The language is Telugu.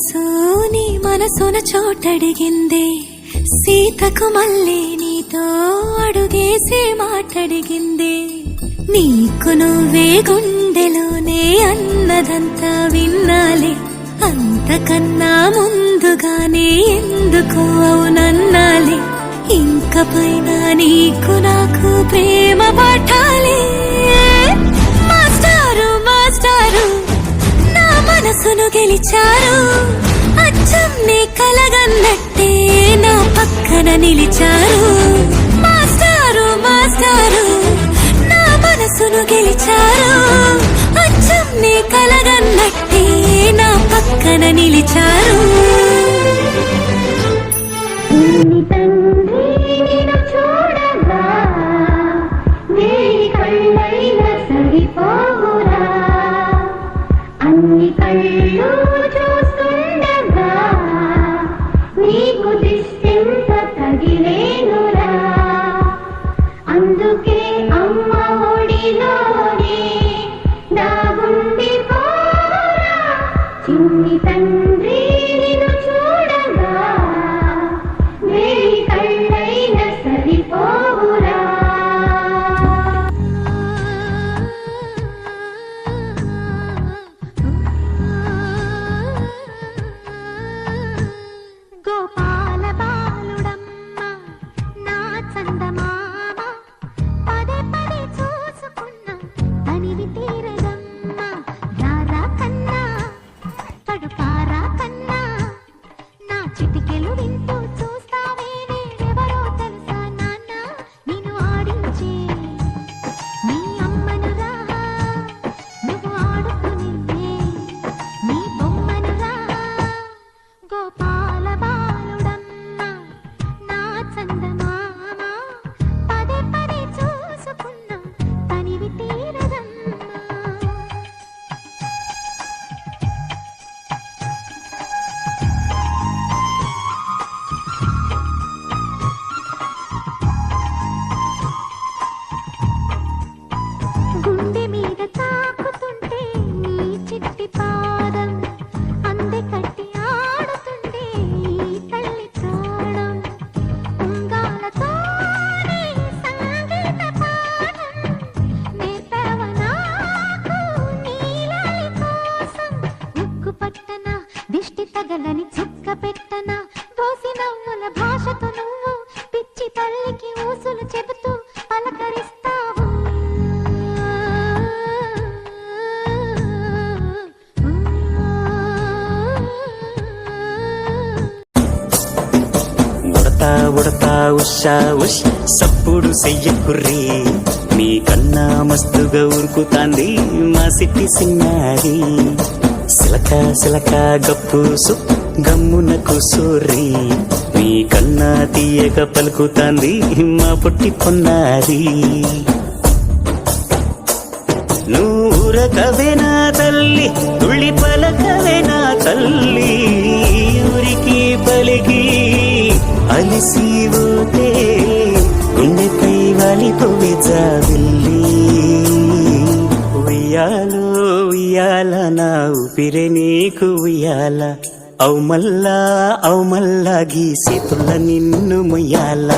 మనసు నీ మనసున చోటడిగిందే, సీతకు మళ్ళీ నీతో అడుగేసే మాటడిగిందే. నీకు నువ్వే గుండెలోనే అన్నదంతా విన్నాలే, అంతకన్నా ముందుగానే ఎందుకు అవునన్నాలే. ఇంక పైన నీకు నాకు ప్రేమ పాఠాలే. మాస్టారు మాస్టారు నా మనసును గెలిచారు, అచ్చం నీ కలగన్నట్టే నా పక్కన నిలిచారు. మాస్టారు మాస్టారు నా మనసును గెలిచారు, అచ్చం నీ కలగన్నట్టే నా పక్కన నిలిచారు. అన్ని కళ్ళు చూస్తుండగా నీకు దిష్టెంత తగిలేనురా, అందుకే అమ్మ ఒడిలోనే దాగుండిపోరా. చిన్ని తండ్రి నిన్ను చూడగా వేయి కళ్ళైన సరిపోవురా. గోపాల బాలుడమ్మ నా చందమామ, పదే పదే చూసుకున్న తనివి తీరదమ్మ. రారా కన్నా కడుపారా కన్నా, నా చిటికెలు వింటూ చూస్తావే నేనెవరో తెలుసా నాన్న. నిన్ను ఆడించే నీ అమ్మనురా, నువ్వు ఆడుకునే నీ బొమ్మనురా. గోపాల బాలుడమ్మ నా చందమామ, పదే పదే చూసుకున్న తనివి తీరదమ్మ. గుండె మీద తాకుతుంటే నీ చిట్టి పాదం, అందే కట్టి ఆడుతుంటే ఈ తల్లి ప్రాణం. ఉంగాలతోనే సంగీత పాఠం నేర్పావ నాకు నీలాలి కోసం. ముక్కు పట్టన దిష్టి తగలని చుక్క పెట్టన, దోసి నవ్వుల భాషతో నువ్వు పిచ్చి తల్లికి ఊసులు చెబుతూ పలకరిస్తావు. ఉడతా ఉడతా ఉషా ఉష్ సప్పుడు చెయ్యకుర్రీ, మీ కన్నా మస్తుగా ఉరుకుతాంది మా సిట్టి సిన్నారి. సిలక సిలక గప్పు సు గమ్మున కూసోర్రి, మీ కన్నా తీయక పలుకుతాంది మా పొట్టి పొన్నారి. నూరకవేనా తల్లి తుళ్ళి పలకవేనా తల్లి, ఊరికి పలికి అలిసిపోతే గుండెపై వాలిపోవే జాబిల్లి. ఉయ్యాలో ఉయ్యాల నా ఊపిరే నీకు ఉయ్యాల, అవు మల్లా గీ చేతుల్ల నిన్ను ముయ్యాల.